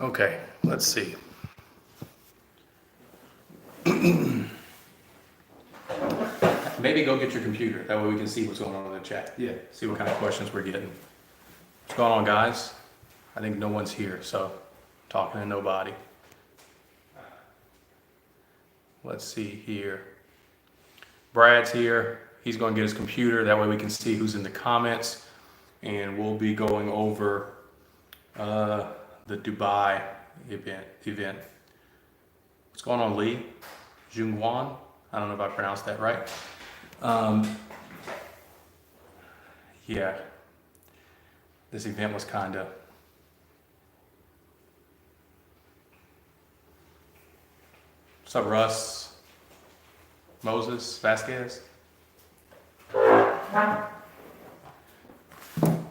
Okay, let's see. Maybe go get your computer. That way we can see what's going on in the chat. Yeah. See what kind of questions we're getting. What's going on, guys? I think no one's here, so talking to nobody. Let's see here. Brad's here. He's going to get his computer. That way we can see who's in the comments. And we'll be going over the Dubai event. What's going on, Lee? Jungwon? I don't know if I pronounced that right. Yeah. This event was kind of... What's up, Russ? Moses? Vasquez? All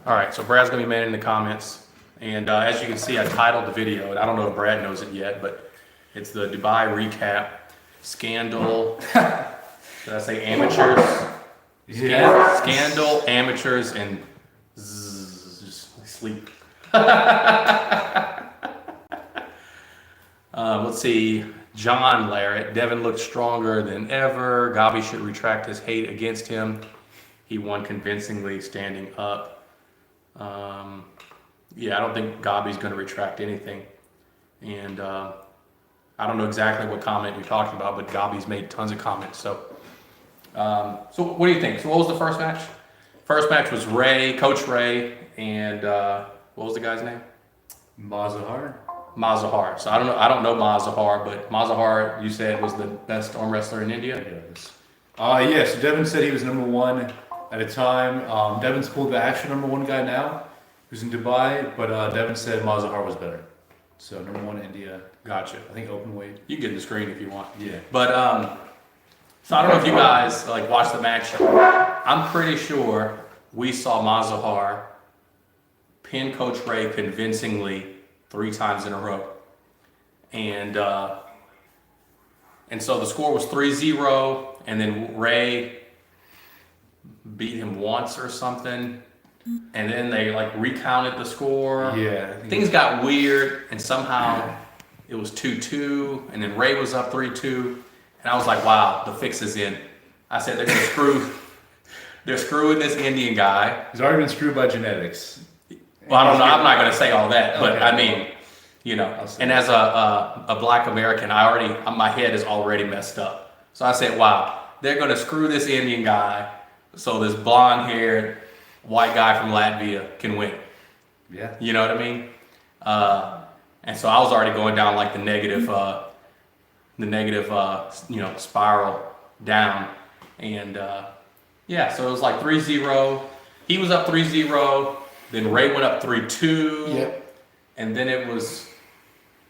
right, so Brad's gonna be manning the comments. And as you can see, I titled the video, and I don't know if Brad knows it yet, but it's the Dubai recap scandal. Did I say amateurs? Yeah. Scandal, amateurs, and zzz, just sleep. Let's see. John Larrett. Devon looked stronger than ever. Gabi should retract his hate against him. He won convincingly standing up. Yeah, I don't think Gabi's going to retract anything. And I don't know exactly what comment you're talking about, but Gabi's made tons of comments. So what do you think? So what was the first match? First match was Coach Ray, and what was the guy's name? Mazahar. So I don't know Mazahar, but Mazahar, you said, was the best arm wrestler in India? Yes. Yeah, so Devon said he was number one at a time. Devon's pulled the actual number one guy now, who's in Dubai, but Devon said Mazahar was better. So number one India. Gotcha. I think open weight. You can get the screen if you want. Yeah. But so I don't know if you guys like watched the match. I'm pretty sure we saw Mazahar pin Coach Ray convincingly 3 times in a row. And so the score was 3-0, and then Ray beat him once or something. And then they like recounted the score. Yeah. Things got weird, and somehow it was 2-2, and then Ray was up 3-2. And I was like, wow, the fix is in. I said they're gonna they're screwing this Indian guy. He's already been screwed by genetics. Well, I don't know, I'm not gonna say all that, but Okay. I mean, you know, and as a black American, my head is already messed up. So I said, wow, they're gonna screw this Indian guy so this blonde-haired white guy from Latvia can win. Yeah. You know what I mean? And so I was already going down like the negative, spiral down. And yeah, so it was like 3-0. He was up 3-0. Then Ray went up 3-2. Yep. And then it was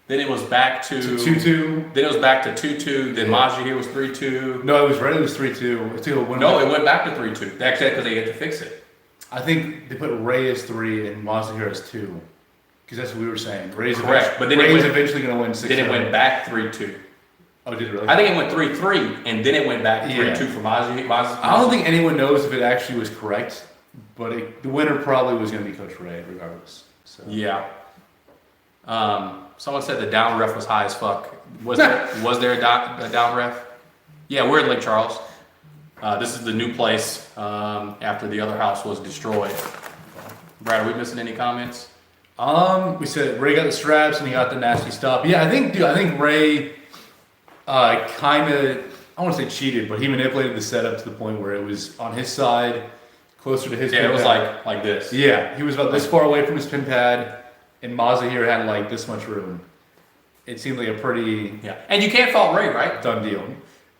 back to 2-2. Then it was back to 2-2. Then Mazahar was 3-2. No, it was 3-2. No, it went back to 3-2. That's because they had to fix it. I think they put Ray as 3 and Mazahar as 2. Because that's what we were saying. Ray's Correct. But then Ray's eventually going to win 6. Then it went back 3-2. Oh, did it really? I think it went 3-3, and then it went back 3-2 Yeah. for Mazahar. I don't think anyone knows if it actually was correct, but the winner probably was going to be Coach Ray, regardless. So. Yeah. Someone said the down ref was high as fuck. Was there a down ref? Yeah, we're in Lake Charles. This is the new place after the other house was destroyed. Brad, are we missing any comments? We said Ray got the straps and he got the nasty stuff. Yeah, I think Ray kind of, I want to say cheated, but he manipulated the setup to the point where it was on his side, closer to his pin Yeah, it was pad. like this. Yeah, he was about this far away from his pin pad, and Mazahar had like this much room. It seemed like a pretty And you can't fault Ray, right? done deal.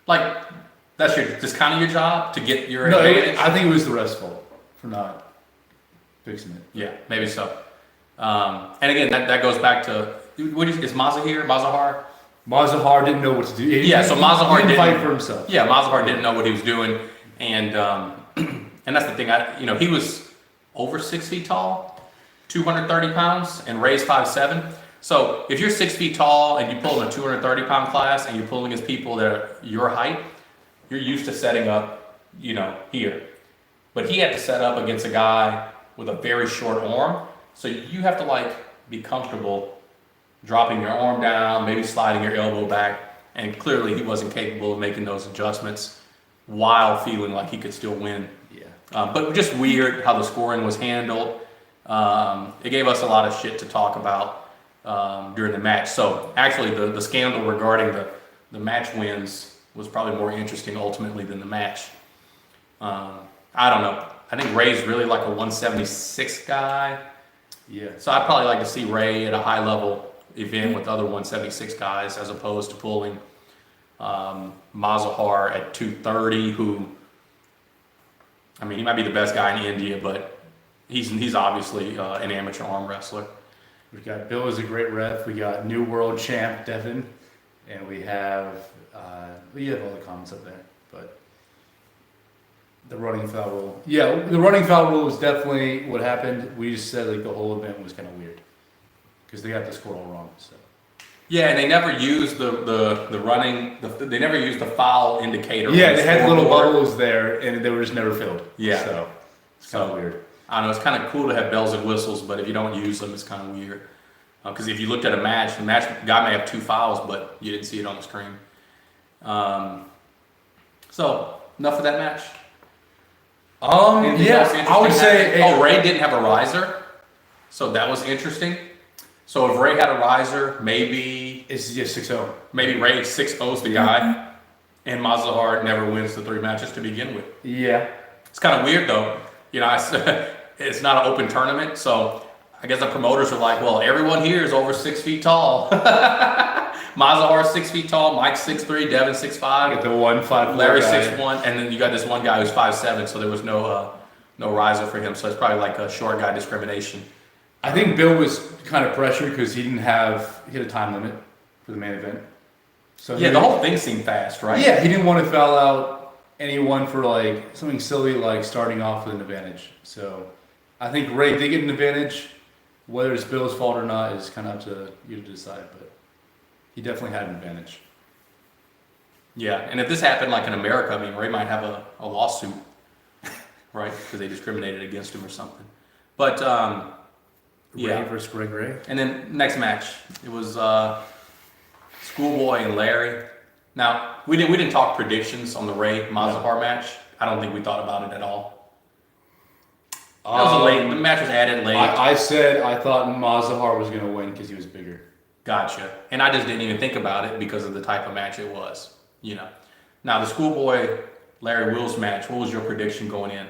Like, that's just kind of your job to get your No, advantage? I think it was the ref's fault for not fixing it. Yeah, maybe so. And again, that goes back to, is Mazahar? Mazahar didn't know what to do. So Mazahar didn't didn't fight for himself. Yeah, Mazahar didn't know what he was doing, and and that's the thing. He was over 6 feet tall, 230 pounds, and Ray's 5'7". So if you're 6 feet tall and you pull in a 230-pound class and you're pulling against people that are your height, you're used to setting up, here. But he had to set up against a guy with a very short arm, so you have to be comfortable dropping your arm down, maybe sliding your elbow back, and clearly he wasn't capable of making those adjustments while feeling like he could still win. Yeah. But just weird how the scoring was handled. It gave us a lot of shit to talk about during the match. So actually the scandal regarding the match wins was probably more interesting ultimately than the match. I don't know. I think Ray's really like a 176 guy. Yeah. So I'd probably like to see Ray at a high level event with other 176 guys as opposed to pulling Mazahar at 230, who, I mean, he might be the best guy in India, but he's obviously an amateur arm wrestler. We got Bill is a great ref. We got new world champ Devon, and we have all the comments up there, but the running foul rule. Yeah, the running foul rule was definitely what happened. We just said like the whole event was kind of weird because they got the score all wrong. So. Yeah, and they never used the running. They never used the foul indicator. Yeah, they had little bubbles there, and they were just never filled. Yeah, so it's kind of weird. I don't know. It's kind of cool to have bells and whistles, but if you don't use them, it's kind of weird. Because if you looked at a match, the guy may have 2 fouls, but you didn't see it on the screen. So enough of that match. Anything else interesting I would say. happened? Ray didn't have a riser, so that was interesting. So if Ray had a riser, maybe It's just 6-0. maybe Ray 6-0's the guy, and Mazahar never wins the 3 matches to begin with. Yeah. It's kind of weird though. You know, it's not an open tournament, so I guess the promoters are like, well, everyone here is over 6 feet tall. Mazahar 6 feet tall, Mike's 6'3", Devon 6'5", Get the 1-5 Larry guy. 6'1", and then you got this one guy who's 5'7", so there was no riser for him. So it's probably like a short guy discrimination. I think Bill was kind of pressured because he had a time limit for the main event. So Yeah, the whole thing seemed fast, right? Yeah, he didn't want to foul out anyone for like something silly like starting off with an advantage. So I think Ray did get an advantage. Whether it's Bill's fault or not is kind of up to you to decide, but he definitely had an advantage. Yeah, and if this happened like in America, I mean, Ray might have a lawsuit, right? Because they discriminated against him or something. But Ray versus Greg Ray. And then next match, it was Schoolboy and Larry. Now we didn't talk predictions on the Ray Mazahar match. I don't think we thought about it at all. That was late. The match was added late. I said I thought Mazahar was going to win because he was bigger. Gotcha. And I just didn't even think about it because of the type of match it was. You know. Now the Schoolboy Larry Wills match. What was your prediction going in?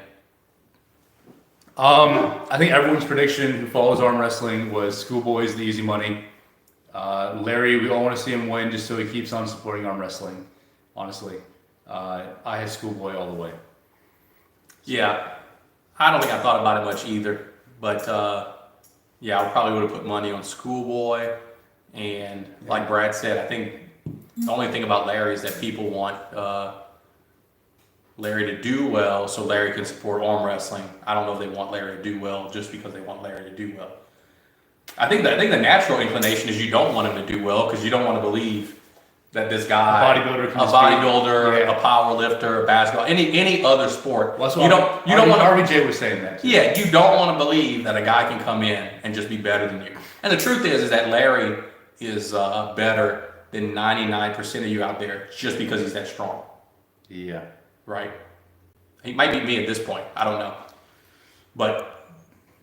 I think everyone's prediction who follows arm wrestling was Schoolboy's the easy money. Larry, we all want to see him win just so he keeps on supporting arm wrestling. Honestly, I had Schoolboy all the way. Yeah, I don't think I thought about it much either. But yeah, I probably would have put money on Schoolboy. And like Brad said, I think the only thing about Larry is that people want Larry to do well so Larry can support arm wrestling. I don't know if they want Larry to do well just because they want Larry to do well. I think the natural inclination is you don't want him to do well because you don't want to believe that this guy, a power lifter, a basketball, any other sport. Well, you don't want RBJ was saying that. Too. Yeah, you don't want to believe that a guy can come in and just be better than you. And the truth is that Larry is better than 99% of you out there just because he's that strong. Yeah. Right? He might beat me at this point. I don't know. But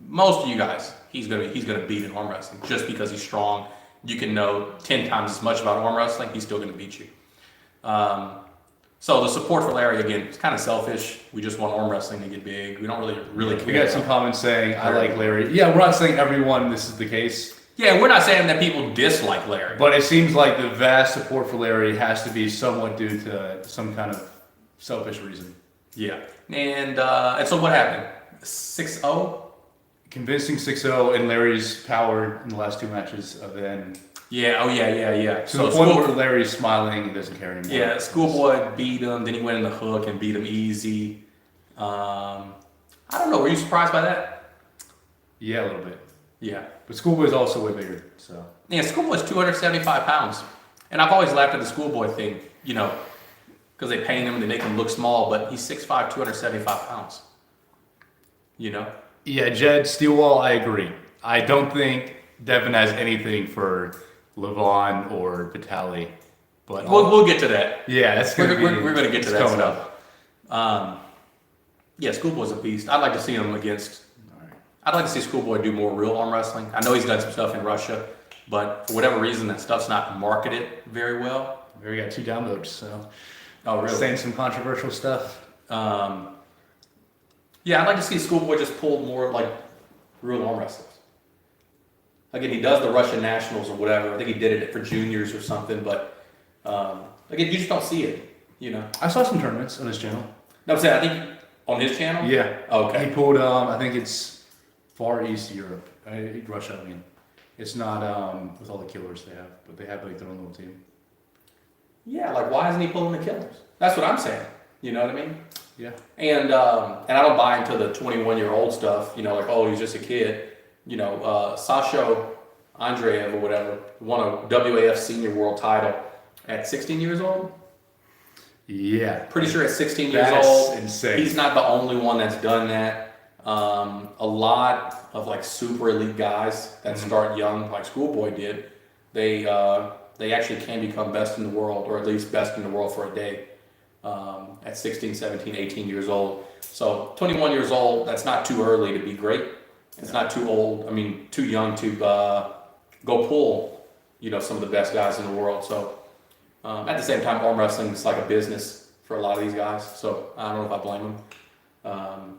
most of you guys, he's gonna beat in arm wrestling just because he's strong. You can know 10 times as much about arm wrestling, he's still gonna beat you. So the support for Larry, again, it's kind of selfish. We just want arm wrestling to get big. We don't really care. We got some comments saying, I like Larry. Yeah, we're not saying everyone this is the case. Yeah, we're not saying that people dislike Larry. But it seems like the vast support for Larry has to be somewhat due to some kind of selfish reason. Yeah. And so what happened? 6-0? Convincing 6-0 and Larry's power in the last 2 matches of then. Yeah, yeah. To the point where Larry's smiling and doesn't care anymore. Yeah, Schoolboy beat him, then he went in the hook and beat him easy. I don't know, were you surprised by that? Yeah, a little bit. Yeah. But Schoolboy's also way bigger, so. Yeah, Schoolboy's 275 pounds. And I've always laughed at the Schoolboy thing, you know, because they paint him and they make him look small, but he's 6'5", 275 pounds. You know? Yeah, Jed Steelwall, I agree. I don't think Devon has anything for Levon or Vitali. But we'll get to that. yeah, that's We're going to get to that coming stuff. Yeah, Schoolboy's a beast. I'd like to see him against. I'd like to see Schoolboy do more real arm wrestling. I know he's done some stuff in Russia, but for whatever reason, that stuff's not marketed very well. We already got 2 downloads, so. Oh, really? Saying some controversial stuff. Yeah, I'd like to see Schoolboy just pull more like real arm wrestlers. Again, he does the Russian nationals or whatever. I think he did it for juniors or something, but again, you just don't see it, you know. I saw some tournaments on his channel. No, I'm saying, I think on his channel? Yeah. Okay. He pulled, I think it's Far East Europe. Russia, I mean. It's not with all the killers they have, but they have like their own little team. Yeah, like why isn't he pulling the killers? That's what I'm saying. You know what I mean? Yeah. And I don't buy into the 21-year-old stuff, you know, like, oh, he's just a kid. You know, Sasha Andreev or whatever won a WAF senior world title at 16 years old. Yeah. Pretty sure at 16 years That's old. insane. He's not the only one that's done that. A lot of like super elite guys that start young, like Schoolboy did, they actually can become best in the world, or at least best in the world for a day at 16, 17, 18 years old. So 21 years old, that's not too early to be great. It's not too old, I mean, too young to go pull, you know, some of the best guys in the world. So at the same time, arm wrestling is like a business for a lot of these guys. So I don't know if I blame them.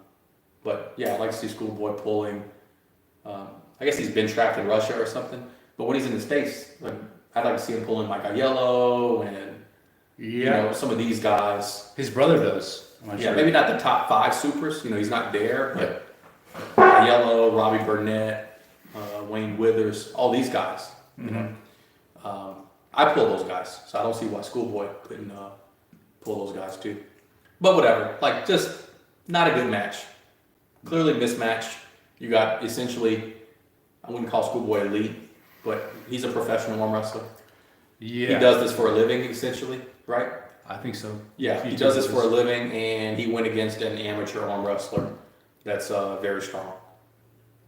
But yeah, I'd like to see Schoolboy pulling. I guess he's been trapped in Russia or something. But when he's in the States, like, I'd like to see him pulling like Aiello and you know, some of these guys. His brother does. Yeah, maybe not the top 5 supers. You know, he's not there, but Aiello, Robbie Burnett, Wayne Withers, all these guys. You know, I pull those guys, so I don't see why Schoolboy couldn't pull those guys too. But whatever, like just not a good match. Clearly mismatched. You got essentially, I wouldn't call Schoolboy elite, but he's a professional arm wrestler. Yeah. He does this for a living, essentially, right? I think so. Yeah, he does this for a living, and he went against an amateur arm wrestler that's very strong,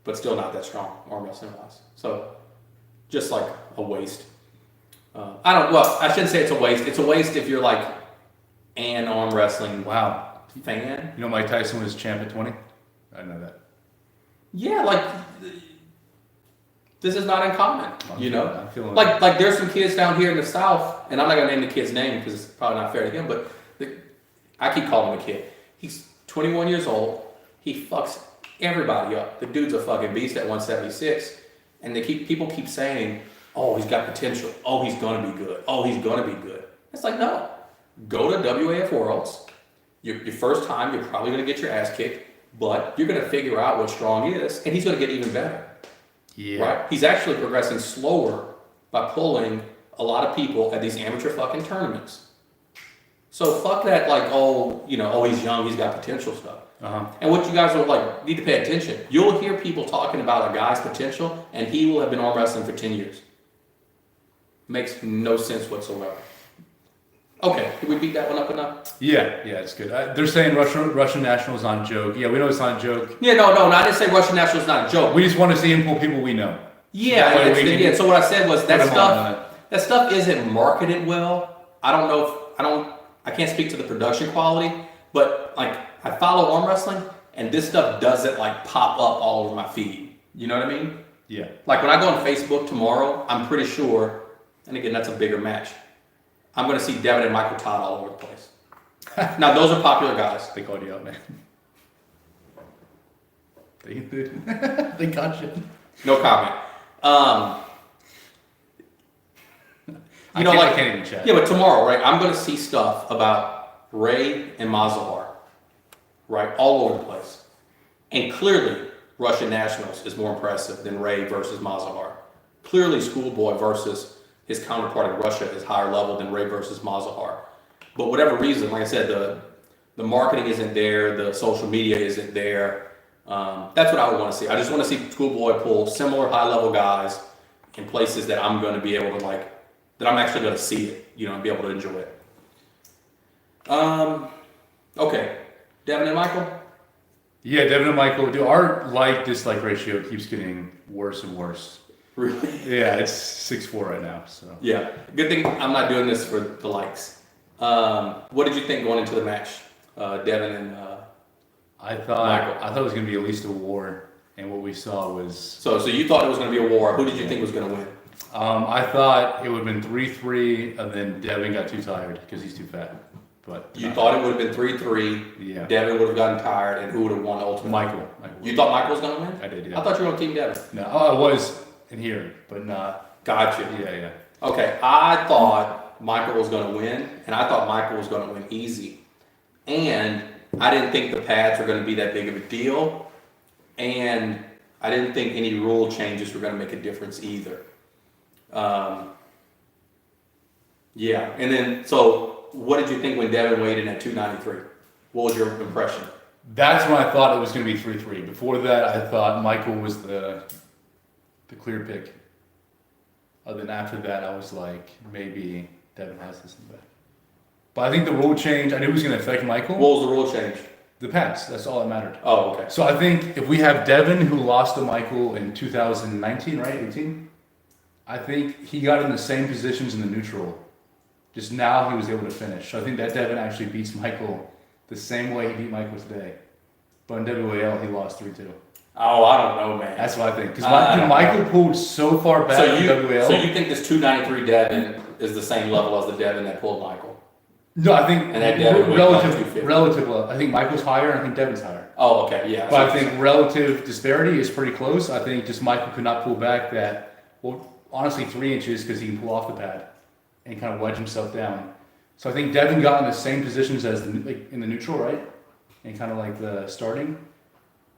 but still not that strong arm wrestling wise. So, just like a waste. I shouldn't say it's a waste. It's a waste if you're like an arm wrestling fan. You know Mike Tyson was champ at 20? I know that. Yeah, like this is not uncommon, you know. I'm feeling like there's some kids down here in the South, and I'm not gonna name the kid's name because it's probably not fair to him. But I keep calling him a kid. He's 21 years old. He fucks everybody up. The dude's a fucking beast at 176, and people keep saying, "Oh, he's got potential. Oh, he's gonna be good. Oh, he's gonna be good." It's like, no. Go to WAF Worlds. Your first time, you're probably gonna get your ass kicked, but you're gonna figure out what strong is, and he's gonna get even better. Yeah. Right? He's actually progressing slower by pulling a lot of people at these amateur fucking tournaments. So fuck that, like, oh, you know, oh, he's young, he's got potential stuff. And what you guys will like need to pay attention. You'll hear people talking about a guy's potential, and he will have been arm wrestling for 10 years. Makes no sense whatsoever. Okay, did we beat that one up enough? Yeah, it's good. They're saying Russian national is not a joke. Yeah, we know it's not a joke. Yeah, no, I didn't say Russian national is not a joke. We just want to see him pull people we know. Yeah, so what I said was that stuff isn't marketed well. I can't speak to the production quality, but like I follow arm wrestling and this stuff doesn't like pop up all over my feed. You know what I mean? Yeah. Like when I go on Facebook tomorrow, I'm pretty sure, and again, that's a bigger match, I'm going to see Devon and Michael Todd all over the place. Now, those are popular guys. They called you out, man. They got you. No comment. I can't even chat. Yeah, but tomorrow, right, I'm going to see stuff about Ray and Mazahar, right, all over the place. And clearly, Russian Nationals is more impressive than Ray versus Mazahar. Clearly, Schoolboy versus his counterpart in Russia is higher level than Ray versus Mazahar. But whatever reason, like I said, the marketing isn't there, the social media isn't there. That's what I would want to see. I just want to see Schoolboy pull similar high-level guys in places that I'm going to be able to like, that I'm actually going to see it, you know, and be able to enjoy it. Okay, Devon and Michael? Yeah, Devon and Michael, dude, our like-dislike ratio keeps getting worse and worse. Really? Yeah, it's 6'4" right now. So Yeah. Good thing I'm not doing this for the likes. What did you think going into the match, Devon and I thought Michael? it was gonna be at least a war, and what we saw was. So you thought it was going to be a war. Who did you think was going to win? I thought it would have been 3-3, and then Devin got too tired because he's too fat. But You thought it would have been 3-3. Yeah. Devon would have gotten tired, and who would have won ultimately? Michael. You thought Michael was going to win? I did. Yeah. I thought you were on Team Devon. No, I was in here, but not. Gotcha. Yeah. Okay, I thought Michael was going to win, and I thought Michael was going to win easy. And I didn't think the pads were going to be that big of a deal, and I didn't think any rule changes were going to make a difference either. Yeah, and then, so what did you think when Devon weighed in at 293? What was your impression? That's when I thought it was going to be 3-3. Before that, I thought Michael was the clear pick. Then after that, I was like, maybe Devin has this in the back. But I think the rule change, I knew it was going to affect Michael. What was the rule change? The pads, that's all that mattered. Oh, okay. So I think if we have Devin, who lost to Michael in 2019, right, 18, I think he got in the same positions in the neutral. Just now he was able to finish. So I think that Devin actually beats Michael the same way he beat Michael today. But in WAL, he lost 3-2. Oh, I don't know, man. That's what I think. Because Michael pulled so far back in WAL. So you think this 293 Devon is the same level as the Devon that pulled Michael? No, I think And that Devin weighed about 250. relative. I think Michael's higher, and I think Devin's higher. Oh, okay, yeah. But I think relative disparity is pretty close. I think just Michael could not pull back that, well, honestly, 3 inches because he can pull off the pad and kind of wedge himself down. So I think Devin got in the same positions as in the neutral, right? And kind of like the starting.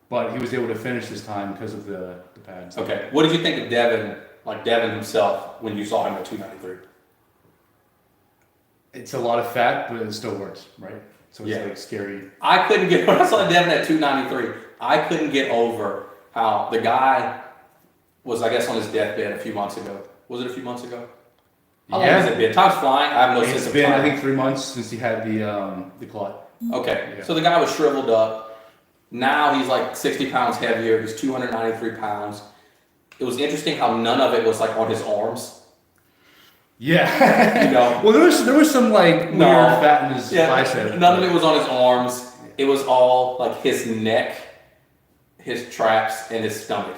But he was able to finish this time because of the pads. Okay. What did you think of Devon, like Devon himself, when you saw him at 293? It's a lot of fat, but it still works, right? So it's Yeah. like scary. I couldn't get, when I saw Devon at 293, I couldn't get over how the guy was, I guess, on his deathbed a few months ago. Was it a few months ago? How long has it been? Time's flying. I have no sense It's of been, time. I think, 3 months since he had the clot. Okay, Yeah. so the guy was shriveled up. Now he's like 60 pounds heavier. He's 293 pounds. It was interesting how none of it was like on his arms. Yeah. You know? Well, there was some like weird fat in his bicep. None of it was on his arms. It was all like his neck, his traps, and his stomach.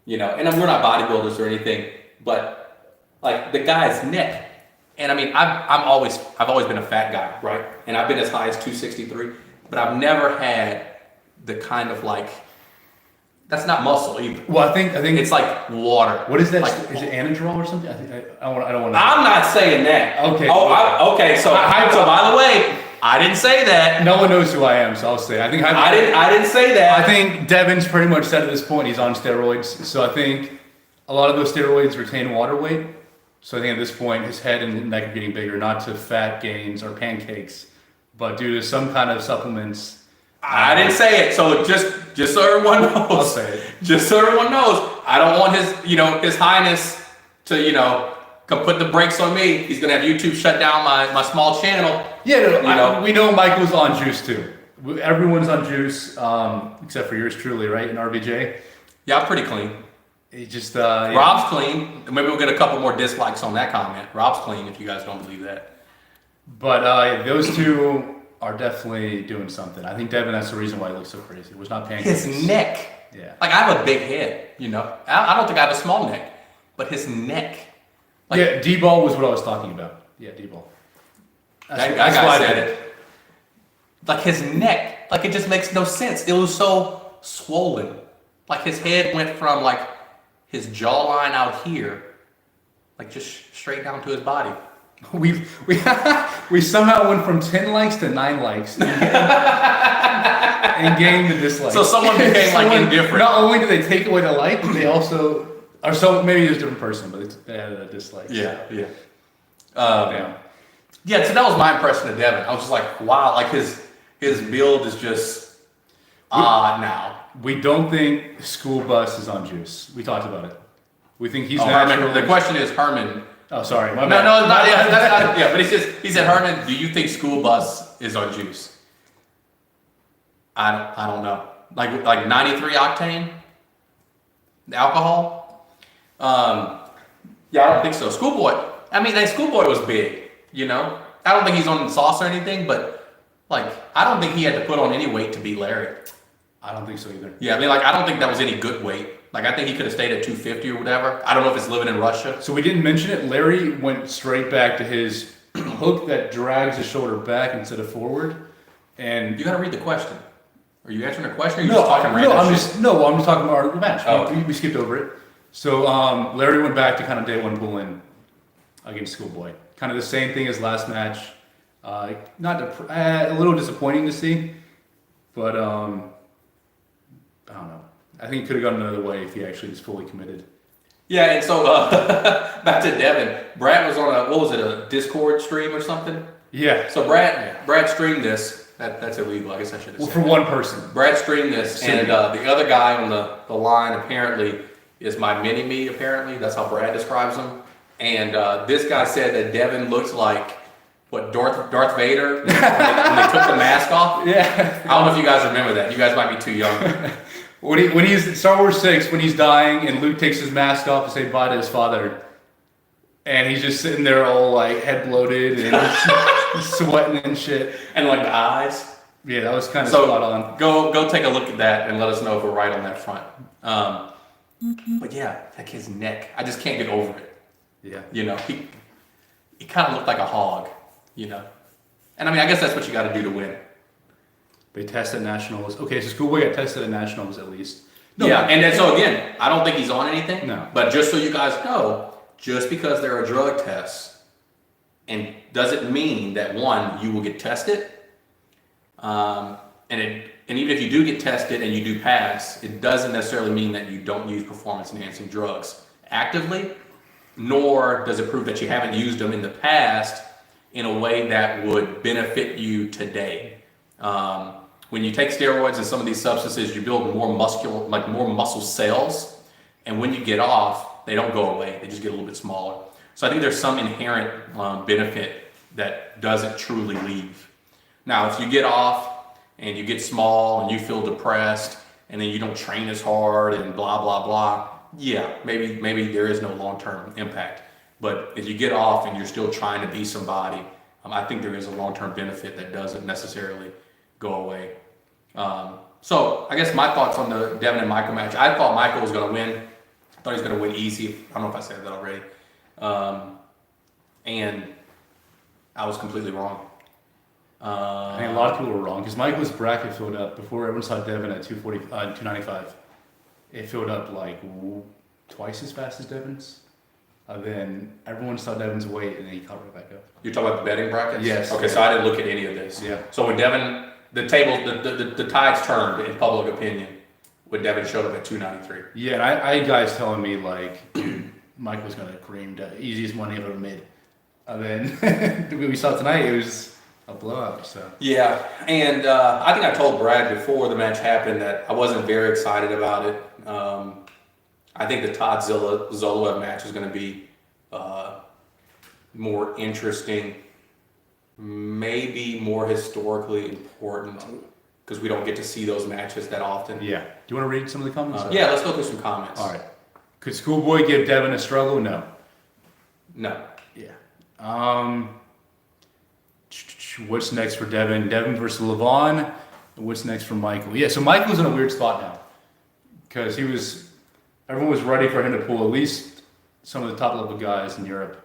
You know, and we're not bodybuilders or anything, but like the guy's neck. And I mean, I've always been a fat guy, right? And I've been as high as 263, but I've never had the kind of like, that's not muscle either. Well, I think It's like water. What is that? Like, Is it anadrol or something? I don't want to. I'm not saying that. Okay. Okay. So by the way, I didn't say that. No one knows who I am, so I'll say. I didn't say that. I think Devin's pretty much said at this point he's on steroids. So I think a lot of those steroids retain water weight. So I think at this point his head and neck are getting bigger, not to fat gains or pancakes, but due to some kind of supplements. I didn't say it. So just so everyone knows. I'll say it. Just so everyone knows, I don't want his highness to come put the brakes on me. He's gonna have YouTube shut down my small channel. Yeah, we know Michael's on juice too. Everyone's on juice, except for yours truly, right? In RBJ. Yeah, I'm pretty clean. He just Rob's clean. Maybe we'll get a couple more dislikes on that comment. Rob's clean if you guys don't believe that. But those two are definitely doing something. I think Devin, that's the reason why he looks so crazy. It was not pancakes. His neck. Yeah. Like I have a big head, I don't think I have a small neck, but his neck. Like, yeah, D-ball was what I was talking about. Yeah, D-ball. That guy said it. Like his neck, like it just makes no sense. It was so swollen. Like his head went from like his jawline out here, like just straight down to his body. We somehow went from 10 likes to 9 likes and gained the dislikes. So someone became like indifferent. Not only did they take away the like, but they also, or so maybe it was a different person, but they added a dislike. Yeah. Yeah. So that was my impression of Devon. I was just like, wow, like his build is just odd now. We don't think School Bus is on juice. We talked about it. We think he's Herman. natural. The question is Herman. Oh, sorry. My No, bad. no, not, yeah, that's not. Yeah, but he said, Herman, do you think School Bus is on juice? I don't know. Like 93 octane, the alcohol. Yeah, I don't think so. Schoolboy. I mean, Schoolboy was big. You know, I don't think he's on sauce or anything, but like, I don't think he had to put on any weight to beat Larry. I don't think so either. Yeah, I mean, like, I don't think that was any good weight. Like, I think he could have stayed at 250 or whatever. I don't know if it's living in Russia. So we didn't mention it. Larry went straight back to his hook that drags his shoulder back instead of forward. And You got to read the question. Are you answering a question? Or are you just talking I'm random just shit? no, I'm just talking about the match. Oh. We skipped over it. So Larry went back to kind of day one bull-in against Schoolboy. Kind of the same thing as last match. A little disappointing to see, but I don't know. I think it could have gone another way if he actually was fully committed. Yeah, and so back to Devon. Brad was on a Discord stream or something? Yeah. So Brad streamed this. That's illegal. I guess I should have Well, said for that. one person. Brad streamed this, and the other guy on the line apparently is my mini-me, apparently. That's how Brad describes him. And this guy said that Devon looks like, Darth Vader when they took the mask off? Yeah. I don't know if you guys remember that. You guys might be too young. When he's Star Wars 6, when he's dying and Luke takes his mask off to say bye to his father, and he's just sitting there all like head bloated and sweating and shit. And like the eyes. Yeah, that was kind of So spot on. go take a look at that and let us know if we're right on that front. But yeah, that kid's neck. I just can't get over it. Yeah. You know, he kind of looked like a hog, you know. And I mean, I guess that's what you got to do to win. They tested nationals. Okay, so Schoolboy got tested at nationals at least. Yeah, and then so again, I don't think he's on anything. No. But just so you guys know, just because there are drug tests, and doesn't mean that one, you will get tested. And even if you do get tested and you do pass, it doesn't necessarily mean that you don't use performance-enhancing drugs actively, nor does it prove that you haven't used them in the past in a way that would benefit you today. When you take steroids and some of these substances, you build more muscle cells, and when you get off, they don't go away. They just get a little bit smaller. So I think there's some inherent benefit that doesn't truly leave. Now, if you get off and you get small and you feel depressed and then you don't train as hard and blah, blah, blah, yeah, maybe there is no long-term impact. But if you get off and you're still trying to be somebody, I think there is a long-term benefit that doesn't necessarily go away. So I guess my thoughts on the Devon and Michael match, I thought Michael was going to win. I thought he was going to win easy. I don't know if I said that already. And I was completely wrong. I think a lot of people were wrong because Michael's bracket filled up before everyone saw Devon at 295. It filled up like twice as fast as Devon's. Then everyone saw Devon's weight and then he caught right back up. You're talking about the betting brackets? Yes. Okay, so I didn't look at any of this. Yeah. So when Devon, the tides turned in public opinion when Devon showed up at 293. Yeah, and I had guys telling me like, dude, Michael's gonna cream the easiest money I've ever made. And then we saw tonight, it was a blowout. So yeah, and I think I told Brad before the match happened that I wasn't very excited about it. I think the Todd Zoloev match is going to be more interesting, maybe more historically important, because we don't get to see those matches that often. yeah. Do you want to read some of the comments? Yeah, let's go through some comments. All right. Could Schoolboy give Devon a struggle? No. No. Yeah. What's next for Devon? Devon versus Levon. What's next for Michael? Yeah, so Michael's in a weird spot now because everyone was ready for him to pull at least some of the top level guys in Europe,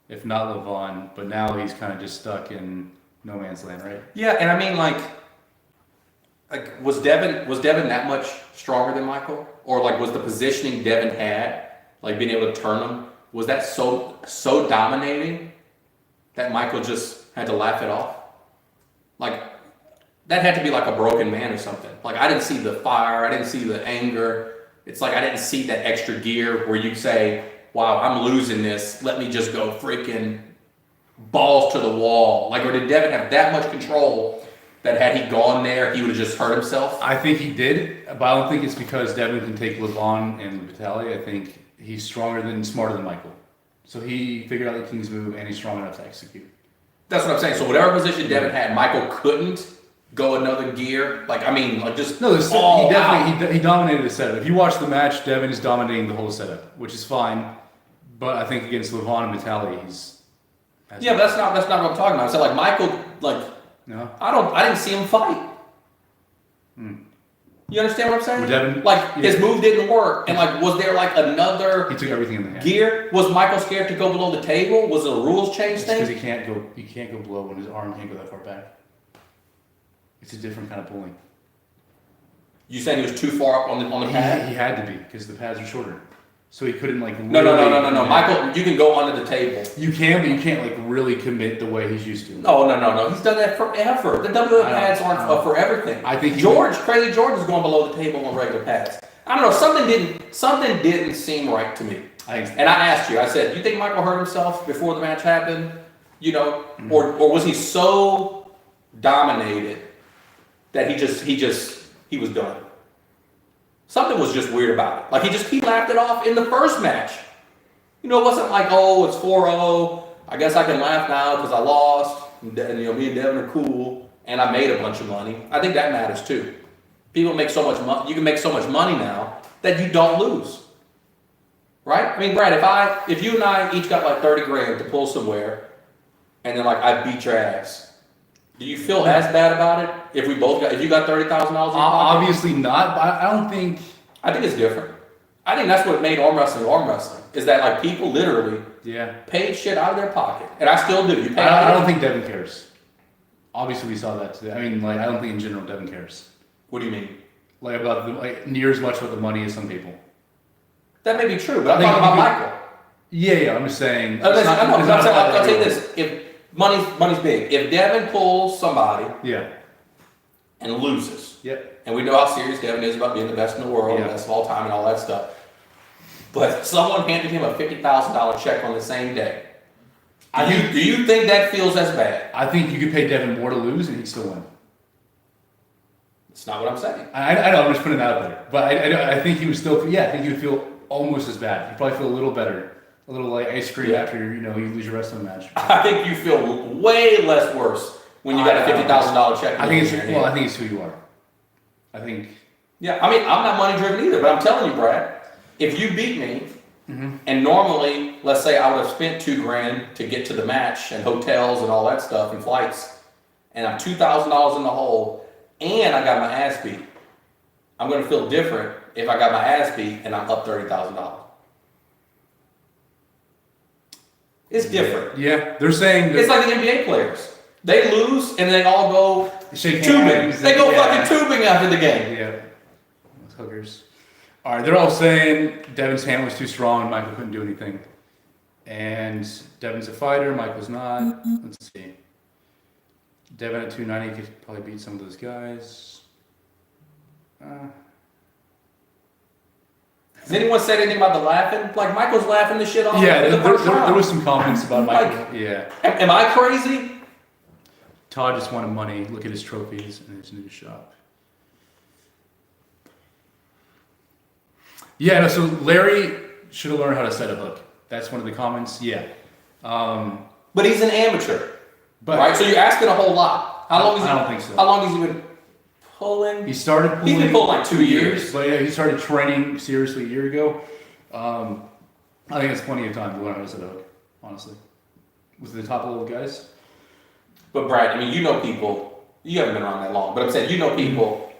if not Levon. But now he's kind of just stuck in no man's land, right? Yeah, and I mean, like was Devon that much stronger than Michael, or like was the positioning Devon had, like being able to turn him, was that so dominating that Michael just had to laugh it off? Like, that had to be like a broken man or something. Like, I didn't see the fire, I didn't see the anger. It's like I didn't see that extra gear where you say, wow, I'm losing this, let me just go freaking balls to the wall. Like, or did Devon have that much control that had he gone there, he would have just hurt himself? I think he did, but I don't think it's because Devon can take Levon and Vitaly. I think he's smarter than Michael. So he figured out the King's move and he's strong enough to execute. That's what I'm saying. So whatever position Devon had, Michael couldn't go another gear? Like, I mean, like just No, all he out. definitely he dominated the setup. If you watch the match, Devon is dominating the whole setup, which is fine. But I think against Levon and Vitaly, Yeah, but that's not what I'm talking about. I said like Michael, like no. I didn't see him fight. You understand what I'm saying? Well, Devon, like his move didn't work, and like was there like another he took everything in the hand. gear? Was Michael scared to go below the table? Was it a rules change thing? Because he can't go below when his arm can't go that far back. It's a different kind of pulling. You saying he was too far up on the pad? He had to be because the pads are shorter, so he couldn't like. No. Michael, you can go under the table. You can, but you can't like really commit the way he's used to. No. He's done that forever. The WWE pads aren't for everything. I think Crazy George is going below the table on regular pads. I don't know. Something didn't seem right to me. And I asked you. I said, "You think Michael hurt himself before the match happened? You know, or was he so dominated that he was done? Something was just weird about it. Like he laughed it off in the first match. You know, it wasn't like, oh, it's 4-0. I guess I can laugh now because I lost. And, you know, me and Devon are cool, and I made a bunch of money. I think that matters too. People make so much money. You can make so much money now that you don't lose, right? I mean, Brad, if you and I each got like 30 grand to pull somewhere, and then like I beat your ass, do you feel as bad about it if you got $30,000 in your pocket? Obviously not, but I don't think. I think it's different. I think that's what made arm wrestling, is that like people literally paid shit out of their pocket. And I still do. You pay I don't think Devon cares. Obviously we saw that today. I mean, like I don't think in general Devon cares. What do you mean? Like about near as much about the money as some people. That may be true, but I'm talking about Michael. Yeah, I'm just saying. I'll tell you this. If money's big. If Devon pulls somebody and loses, and we know how serious Devon is about being the best in the world, the best of all time, and all that stuff. But someone handed him a $50,000 check on the same day. Do you think that feels as bad? I think you could pay Devon more to lose and he'd still win. That's not what I'm saying. I know, I'm just putting that out there. But I think he would still, I think he would feel almost as bad. He'd probably feel a little better. A little like ice cream after you lose your wrestling match. I think you feel way less worse when you got a $50,000 check. I think it's who you are. I think. Yeah, I mean, I'm not money driven either, but I'm telling you, Brad, if you beat me, and normally, let's say I would have spent $2,000 to get to the match and hotels and all that stuff and flights, and I'm $2,000 in the hole, and I got my ass beat, I'm going to feel different if I got my ass beat and I'm up $30,000. It's different. Yeah, they're saying it's like the NBA players. They lose and they all go tubing. They go fucking tubing after the game. Yeah, those hookers. All right, they're all saying Devon's hand was too strong and Michael couldn't do anything. And Devon's a fighter, Michael's not. Let's see. Devon at 290 could probably beat some of those guys. Has anyone said anything about the laughing? Like Michael's laughing the shit off. Yeah, there was some confidence about Michael. Am I crazy? Todd just wanted money. Look at his trophies and his new shop. Yeah, no, so Larry should have learned how to set a hook. That's one of the comments. Yeah. But he's an amateur. Right? So you're asking a whole lot. How long I don't think so. How long has he been pulling? He started pulling. He's been pulling like 2 years. But yeah, he started training seriously a year ago. I think it's plenty of time to learn how to set a hook, honestly. With the top level guys. But Brad, I mean, you know people, you haven't been around that long, but I'm saying you know people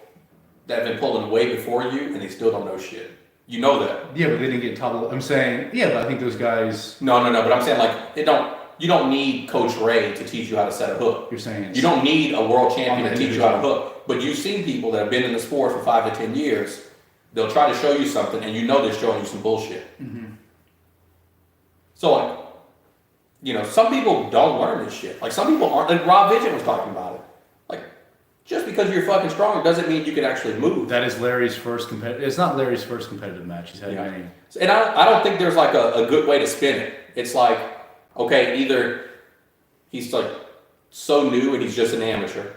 that have been pulling way before you and they still don't know shit. You know that. Yeah, but they didn't get top level. I'm saying, but I think those guys. No, but I'm saying like, you don't need Coach Ray to teach you how to set a hook. You're saying you don't need a world champion to teach you how to hook. But you've seen people that have been in the sport for 5 to 10 years, they'll try to show you something and you know they're showing you some bullshit. Mm-hmm. So like, some people don't learn this shit. Like some people aren't, like Rob Vigent was talking about it. Like, just because you're fucking strong doesn't mean you can actually move. That is Larry's first competitive, it's not Larry's first competitive match. He's had many. And I don't think there's like a good way to spin it. It's like, okay, either he's like so new and he's just an amateur,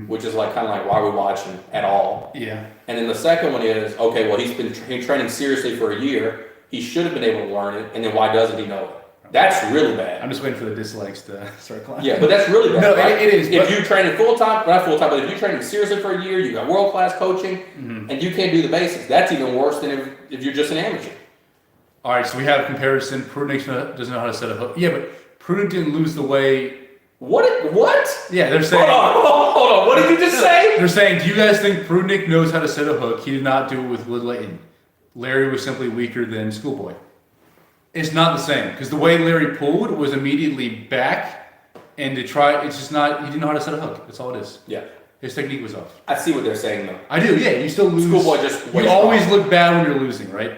which is like kind of like why are we watching at all? Yeah. And then the second one is, okay, well he's been training seriously for a year. He should have been able to learn it, and then why doesn't he know it? That's really bad. I'm just waiting for the dislikes to start climbing. Yeah, but that's really bad. No, right? it is. If you train it full-time, not full-time, but if you train it seriously for a year, you got world-class coaching, and you can't do the basics, that's even worse than if you're just an amateur. All right, so we have a comparison. Prudnick doesn't know how to set a hook. Yeah, but Prudnick didn't lose the way. What? Yeah, they're saying. Hold on. What did you just say? They're saying, do you guys think Prudnick knows how to set a hook? He did not do it with Layton. Larry was simply weaker than Schoolboy. It's not the same because the way Larry pulled was immediately back, and to try, it's just not. He didn't know how to set a hook. That's all it is. Yeah. His technique was off. I see what they're saying though. I do. Yeah, you still lose. Schoolboy just. You always look bad when you're losing, right?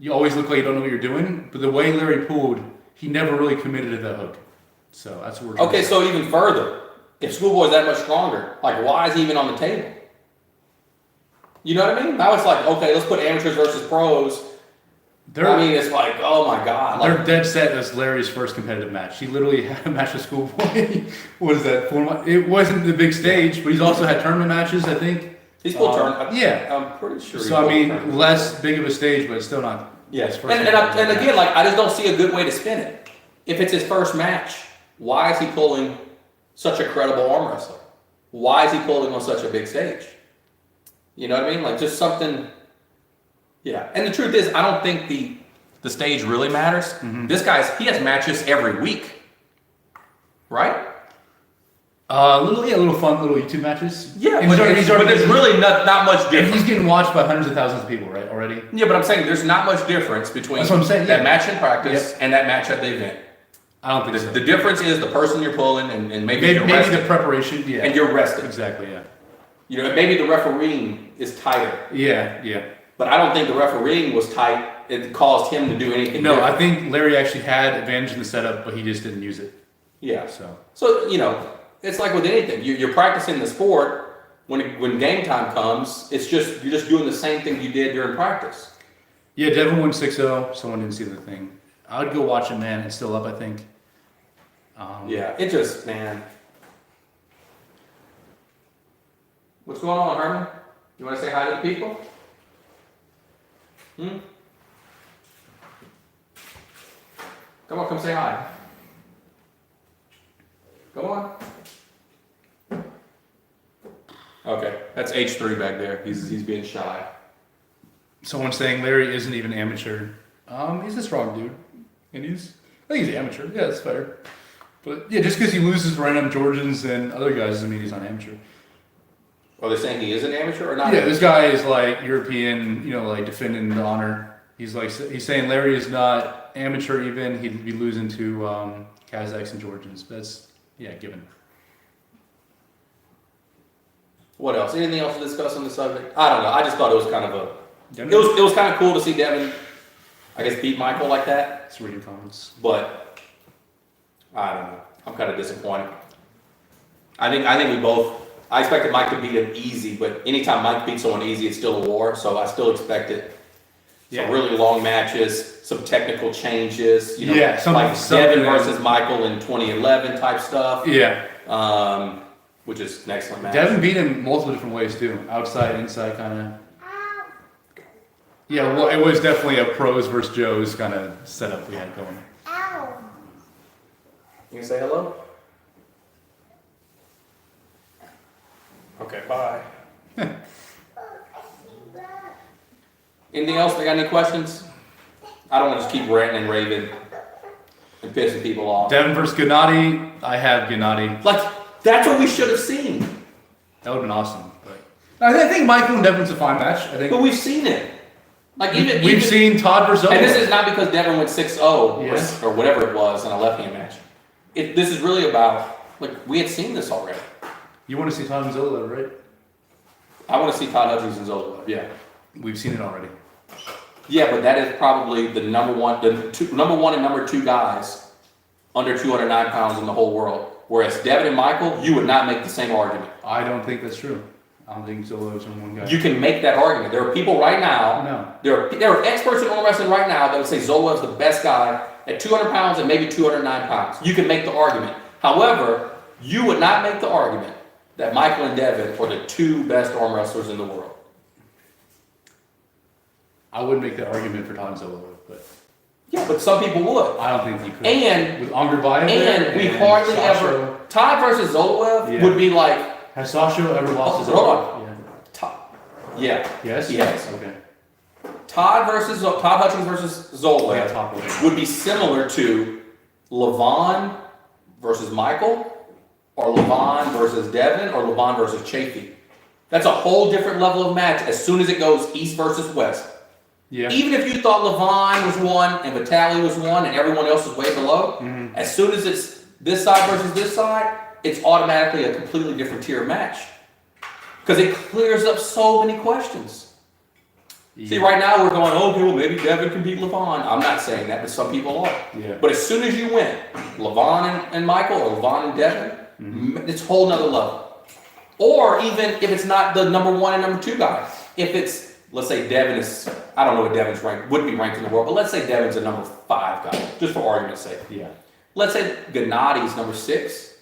You always look like you don't know what you're doing. But the way Larry pulled, he never really committed to that hook. So that's what we're. Okay, so even further, if Schoolboy's that much stronger, like why is he even on the table? You know what I mean? Now it's like, okay, let's put amateurs versus pros. It's like, oh my God. Like, they're dead set as Larry's first competitive match. He literally had a match with Schoolboy. What is that? 4 months? It wasn't the big stage, but he's also had tournament matches, I think. He's full tournament. Yeah. I'm pretty sure. So, less big of a stage, but still not. Yeah. And again, like, I just don't see a good way to spin it. If it's his first match, why is he pulling such a credible arm wrestler? Why is he pulling on such a big stage? You know what I mean? Like, just something. Yeah, and the truth is, I don't think the stage really matters. Mm-hmm. He has matches every week, right? Little fun little YouTube matches. Yeah, but there's really not much difference. And he's getting watched by hundreds of thousands of people, right, already? Yeah, but I'm saying there's not much difference between That's what I'm saying, that match in practice and that match at the event. I don't think so. The difference is the person you're pulling and maybe the preparation, and you're rested. Exactly, yeah. You know, maybe the refereeing is tighter. Yeah. But I don't think the refereeing was tight. It caused him to do anything different. I think Larry actually had advantage in the setup, but he just didn't use it. Yeah. So you know, it's like with anything. You're practicing the sport. When game time comes, you're just doing the same thing you did during practice. Yeah, Devon won 6-0. Someone didn't see the thing. I would go watch it, man. It's still up, I think. It just, man. What's going on, Herman? You want to say hi to the people? Come on, come say hi. Come on. Okay, that's H3 back there. He's being shy. Someone's saying Larry isn't even amateur. He's a strong dude, and I think he's amateur. Yeah, that's fair. But yeah, just because he loses random Georgians and other guys doesn't mean he's not amateur. Are they saying he is an amateur or not? Yeah, this guy is like European, like defending the honor. He's saying Larry is not amateur even. He'd be losing to Kazakhs and Georgians. That's given. What else? Anything else to discuss on the subject? I don't know. I just thought it was kind of it was kind of cool to see Devon, I guess, beat Michael like that. It's reading comments. But I don't know. I'm kind of disappointed. I think we both. I expected Mike to beat him easy, but anytime Mike beats someone easy, it's still a war. So I still expected some really long matches, some technical changes. Like Devon versus Michael in 2011 type stuff. Yeah. Which is an excellent match. Devon beat him multiple different ways too, outside, inside, kind of. Yeah, well, it was definitely a pros versus Joes kind of setup we had going. You can say hello. Okay, bye. Anything else? They got any questions? I don't want to just keep ranting and raving and pissing people off. Devon versus Gennady. I have Gennady. Like, that's what we should have seen. That would have been awesome. But I think Michael and Devon's a fine match. But we've seen it. Like we've seen Todd versus and this is not because Devon went 6-0 or whatever it was in a left-hand match. This is really about, we had seen this already. You want to see Todd and Zola, right? I want to see Todd Hutchins and Zola, yeah. We've seen it already. Yeah, but that is probably the number one and number two guys under 209 pounds in the whole world. Whereas Devon and Michael, you would not make the same argument. I don't think that's true. I don't think Zola is one guy. You can make that argument. There are people right now. No. There are experts in arm wrestling right now that would say Zola is the best guy at 200 pounds and maybe 209 pounds. You can make the argument. However, you would not make the argument that Michael and Devon are the two best arm wrestlers in the world. I wouldn't make the argument for Todd and Zola, but Yeah, but some people would. I don't think you could. And with Angerbayev and we hardly ever Todd versus Zoloev would be like. Has Sasha ever lost his hold own? on. Yeah. Yes. He has. Okay. Todd Hutchings versus Zoloev Top one. would be similar to Levon versus Michael, or Levon versus Devon, or Levon versus Chafee. That's a whole different level of match as soon as it goes east versus west. Yeah. Even if you thought Levon was one and Vitaly was one and everyone else was way below, as soon as it's this side versus this side, it's automatically a completely different tier match. Because it clears up so many questions. Yeah. See, right now we're going, okay, well maybe Devon can beat Levon. I'm not saying that, but some people are. Yeah. But as soon as you win Levon and Michael, or Levon and Devon, it's a whole nother level. Or even if it's not the number 1 and number 2 guy. If it's, let's say Devon is, I don't know what Devon's rank would be ranked in the world, but let's say Devon's a number 5 guy, just for argument's sake. Yeah. Let's say Gennadi's number 6.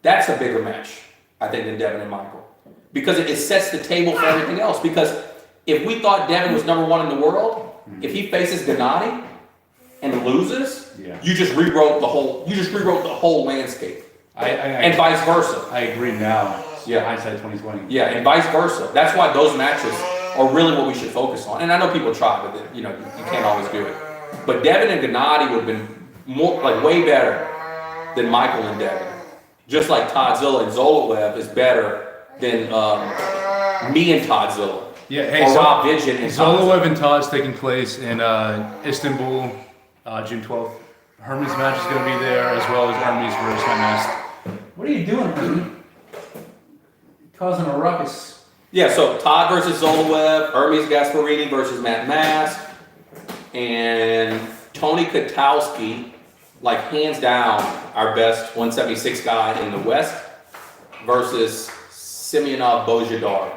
That's a bigger match, I think, than Devon and Michael. Because it sets the table for everything else. Because if we thought Devon was number 1 in the world, if he faces Gennadi and loses, you just rewrote the whole landscape. And vice versa. I agree now. Yeah. Hindsight 2020. Yeah, and vice versa. That's why those matches are really what we should focus on. And I know people try, but you can't always do it. But Devon and Gennadi would have been way better than Michael and Devon. Just like Toddzilla and Zoloev is better than me and Toddzilla. Yeah, hey, or Rob Vidgen and Zoloev and Todd's taking place in Istanbul, June 12th. Herman's match is going to be there, as well as Hermes versus Matt. What are you doing, Herman? Causing a ruckus. Yeah, so Todd versus Zoloev, Hermes Gasparini versus Matt Mask, and Tony Kotowski, like hands down our best 176 guy in the West, versus Semyonov Bozhidar,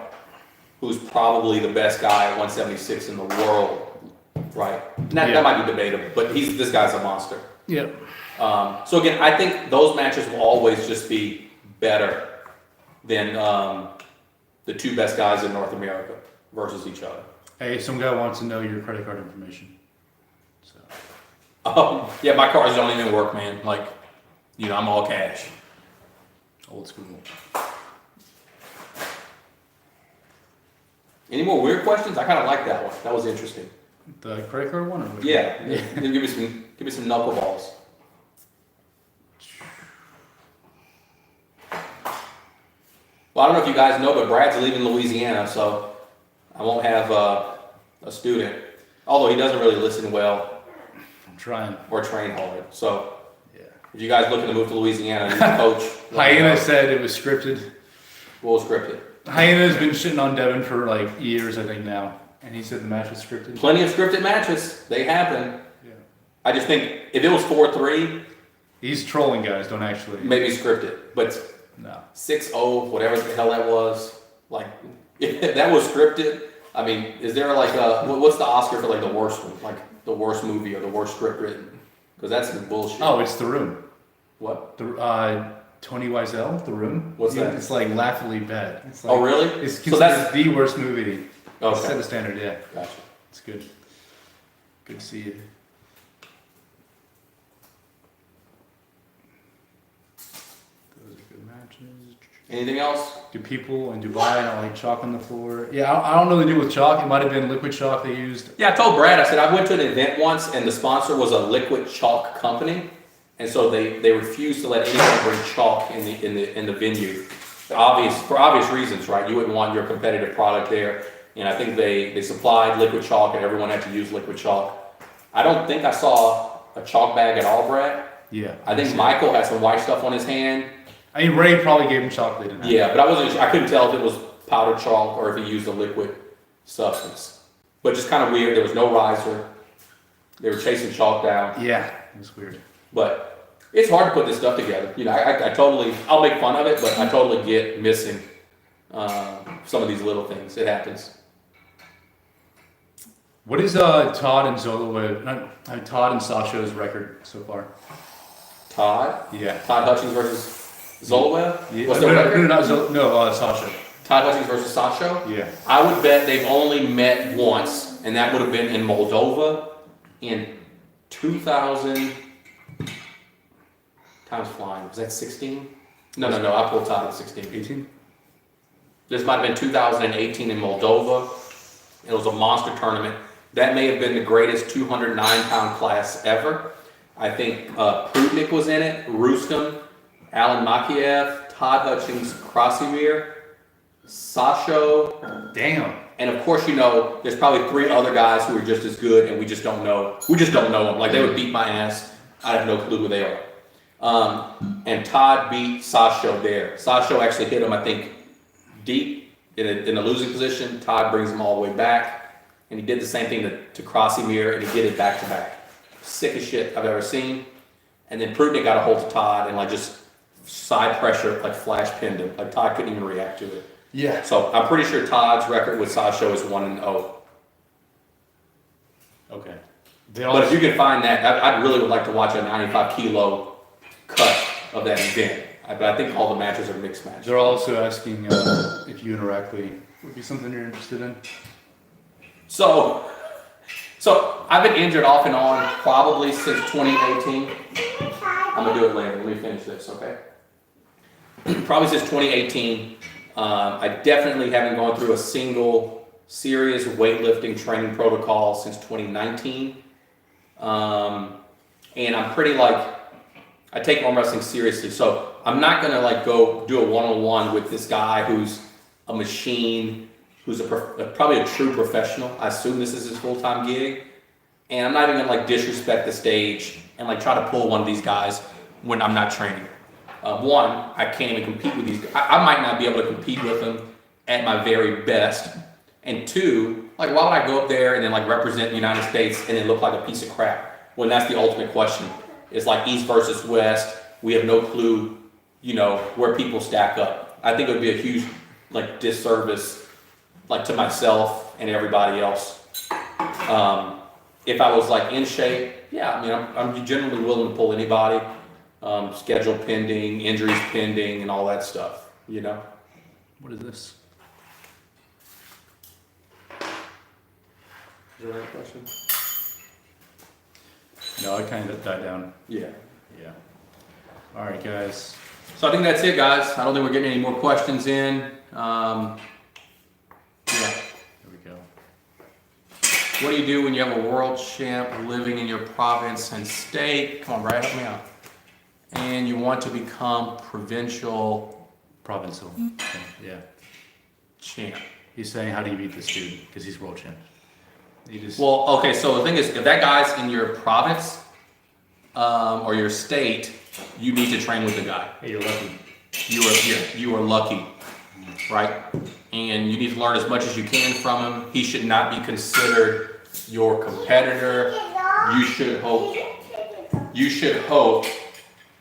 who's probably the best guy at 176 in the world, right? That might be debatable, but this guy's a monster. Yep. So again, I think those matches will always just be better than the 2 best guys in North America versus each other. Hey, some guy wants to know your credit card information. So. Yeah, my cards don't even work, man. I'm all cash. Old school. Any more weird questions? I kind of like that one. That was interesting. The credit card one? Or what? Yeah. Give me some knuckleballs. Well, I don't know if you guys know, but Brad's leaving Louisiana, so I won't have a student. Although he doesn't really listen well. I'm trying. Or train hard. So if you guys looking to move to Louisiana, you can coach. Hyena said it was scripted. What was scripted? Hyena's been shitting on Devon for years, I think now. And he said the match was scripted. Plenty of scripted matches. They happen. Yeah. I just think if it was 4-3. He's trolling guys, don't actually. Maybe scripted. But no. 6-0, whatever the hell that was. If that was scripted, I mean, is there what's the Oscar for the worst one? The worst movie or the worst script written? Because that's some bullshit. Oh, it's The Room. What? Tony Wiseau, The Room. What's that? It's laughably bad. It's oh, really? It's considered the worst movie. Okay. Set the standard, yeah. Gotcha. It's good. Good to see you. Those are good matches. Anything else? Do people in Dubai not like chalk on the floor? Yeah, I don't know the deal with chalk. It might have been liquid chalk they used. Yeah, I told Brad, I said, I went to an event once and the sponsor was a liquid chalk company. And so they refused to let anyone bring chalk in the venue. For obvious reasons, right? You wouldn't want your competitive product there. And I think they supplied liquid chalk and everyone had to use liquid chalk. I don't think I saw a chalk bag at all, Brad. Yeah. I think Michael had some white stuff on his hand. I mean, Ray probably gave him chalk. They didn't have. Yeah, but I couldn't tell if it was powdered chalk or if he used a liquid substance. But just kind of weird. There was no riser. They were chasing chalk down. Yeah, it was weird. But it's hard to put this stuff together. I'll make fun of it, but I totally get missing some of these little things. It happens. What is Todd and Sasha's record so far? Todd? Yeah. Todd Hutchings versus Zoloev? Yeah. What's their record? No, Sasha. Todd Hutchings versus Sasha? Yeah. I would bet they've only met once, and that would have been in Moldova in 2000. Time's flying. Was that 16? No. I pulled Todd at 16. 18? This might have been 2018 in Moldova. It was a monster tournament. That may have been the greatest 209-pound class ever. I think Prudnik was in it, Rustam, Alan Makiev, Todd Hutchings, Krasimir, Sasho. Damn. And of course, there's probably 3 other guys who are just as good, and we just don't know. We just don't know them. Like, they would beat my ass. I have no clue who they are. And Todd beat Sasho there. Sasho actually hit him, I think, deep in a losing position. Todd brings him all the way back, and he did the same thing to Krasimir, and he did it back to back. Sick as shit I've ever seen. And then Prudnik got a hold of Todd and just side pressure, flash pinned him. Like, Todd couldn't even react to it. Yeah. So I'm pretty sure Todd's record with Sasho is 1-0. Okay. But if you can find that, I really would like to watch a 95 kilo cut of that event. But I think all the matches are mixed matches. They're also asking if you and Irakli would be something you're interested in. So I've been injured off and on probably since 2018. I'm gonna do it later. Let me finish this, okay? Probably since 2018. I definitely haven't gone through a single serious weightlifting training protocol since 2019. And I'm pretty I take arm wrestling seriously. So I'm not gonna go do a one-on-one with this guy who's a machine, who's probably a true professional. I assume this is his full-time gig. And I'm not even gonna disrespect the stage and try to pull one of these guys when I'm not training. One, I can't even compete with these guys. I might not be able to compete with them at my very best. And two, why would I go up there and then represent the United States and then look like a piece of crap? When that's the ultimate question. It's East versus West. We have no clue, where people stack up. I think it would be a huge disservice to myself and everybody else. If I was in shape, yeah, I'm generally willing to pull anybody. Schedule pending, injuries pending, and all that stuff, What is this? Is there any question? No, it kind of died down. Yeah. Yeah. All right, guys. So I think that's it, guys. I don't think we're getting any more questions in. Yeah. There we go. What do you do when you have a world champ living in your province and state? Come on, Brad, help me out. And you want to become provincial Yeah. champ. He's saying, how do you beat this dude? Because he's world champ. Well, okay, so the thing is, if that guy's in your province or your state, you need to train with the guy. Hey, you're lucky. You are lucky, right? And you need to learn as much as you can from him. He should not be considered your competitor. You should hope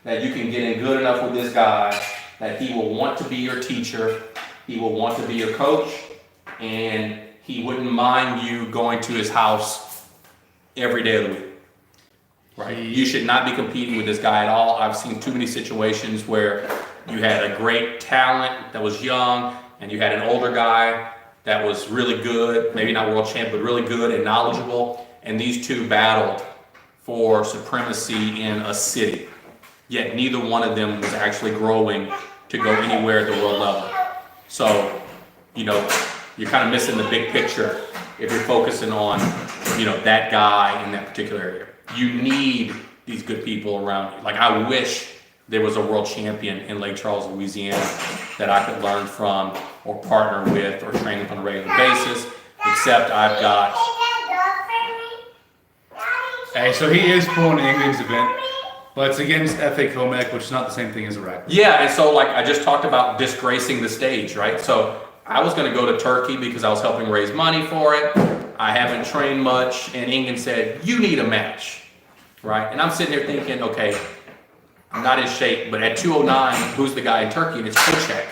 that you can get in good enough with this guy that he will want to be your teacher, he will want to be your coach, and he wouldn't mind you going to his house every day of the week. Right? You should not be competing with this guy at all. I've seen too many situations where you had a great talent that was young, and you had an older guy that was really good, maybe not world champ, but really good and knowledgeable, and these two battled for supremacy in a city. Yet neither one of them was actually growing to go anywhere at the world level. So, you're kind of missing the big picture if you're focusing on, that guy in that particular area. You need these good people around you. I wish there was a world champion in Lake Charles, Louisiana that I could learn from or partner with or train with on a regular basis, except I've got... Hey, so he is pulling England's event, but it's against FA Comac, which is not the same thing as Iraq. Yeah, and so I just talked about disgracing the stage, right? So I was going to go to Turkey because I was helping raise money for it. I haven't trained much, and England said, you need a match, right? And I'm sitting there thinking, okay, I'm not in shape, but at 209, who's the guy in Turkey? And it's Kochek.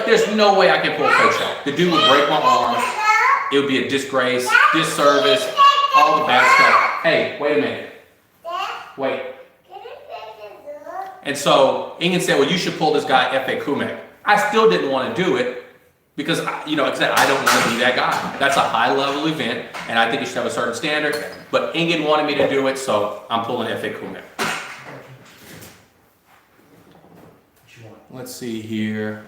There's no way I can pull Kochek. The dude would break my arm. It would be a disgrace, disservice, all the bad stuff. Hey, wait a minute. Wait. And so England said, well, you should pull this guy F.A. Kumek. I still didn't want to do it, because like I said, I don't want to be that guy. That's a high level event, and I think it should have a certain standard. But Ingen wanted me to do it, so I'm pulling FA Kume. Let's see here.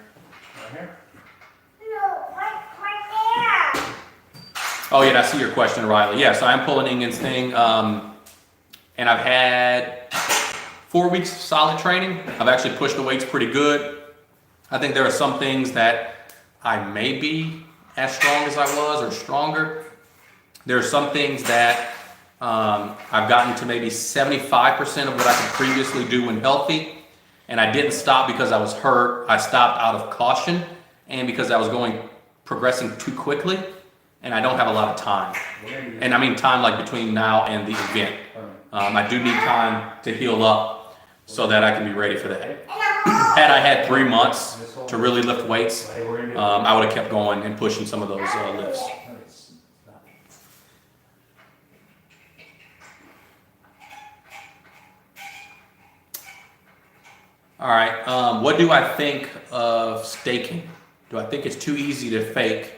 Oh yeah, I see your question, Riley. Yeah, so I'm pulling Ingen's thing, and I've had 4 weeks of solid training. I've actually pushed the weights pretty good. I think there are some things that I may be as strong as I was or stronger. There are some things that I've gotten to maybe 75% of what I could previously do when healthy. And I didn't stop because I was hurt. I stopped out of caution and because I was progressing too quickly, and I don't have a lot of time. And I mean time like between now and the event. I do need time to heal up so that I can be ready for that. Had I had 3 months to really lift weights, I would have kept going and pushing some of those lifts. All right, what do I think of staking? Do I think it's too easy to fake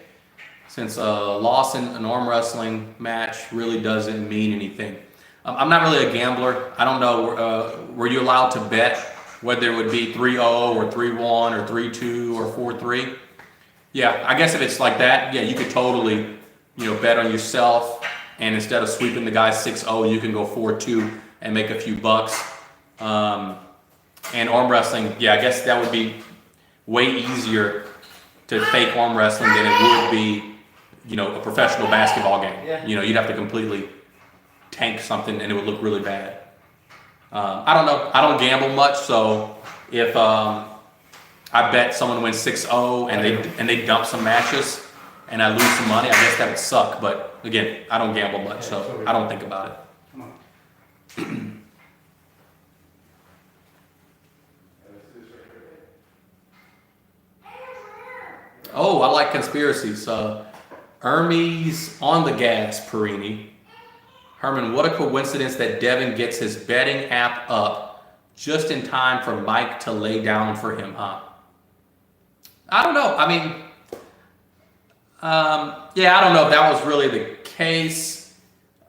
since a loss in an arm wrestling match really doesn't mean anything? I'm not really a gambler. I don't know, were you allowed to bet whether it would be 3-0 or 3-1 or 3-2 or 4-3? Yeah, I guess if it's like that, yeah, you could totally, bet on yourself, and instead of sweeping the guy 6-0, you can go 4-2 and make a few bucks. And arm wrestling, yeah, I guess that would be way easier to fake arm wrestling than it would be, a professional basketball game. Yeah. You'd have to completely tank something and it would look really bad. I don't know. I don't gamble much, so if I bet someone wins 6-0 and they dump some matches and I lose some money, I guess that would suck. But again, I don't gamble much, so I don't think about it. Oh, I like conspiracies. Hermes on the gas, Perini. Herman, what a coincidence that Devon gets his betting app up just in time for Mike to lay down for him, huh? I don't know. I mean, I don't know if that was really the case,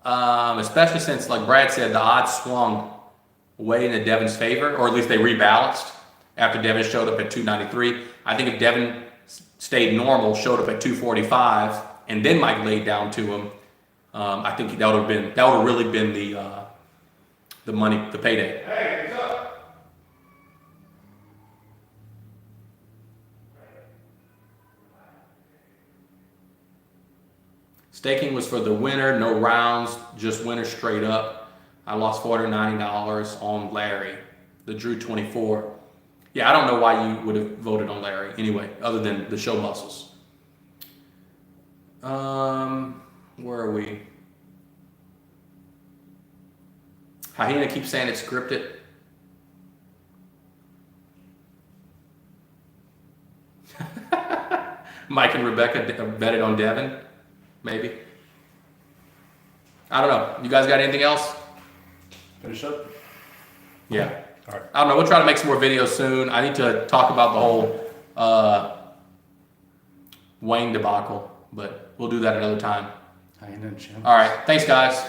especially since, like Brad said, the odds swung way into Devon's favor, or at least they rebalanced after Devon showed up at 293. I think if Devon stayed normal, showed up at 245, and then Mike laid down to him, I think that would have really been the money, the payday. Hey, what's up? Staking was for the winner, no rounds, just winner straight up. I lost $490 on Larry, the Drew 24. Yeah, I don't know why you would have voted on Larry anyway, other than the show muscles. Where are we? Hyena keeps saying it's scripted. Mike and Rebecca betted on Devon, maybe. I don't know. You guys got anything else? Finish up? Yeah. All right. I don't know. We'll try to make some more videos soon. I need to talk about the whole Wayne debacle, but we'll do that another time. Hyena and Jim. All right. Thanks, guys.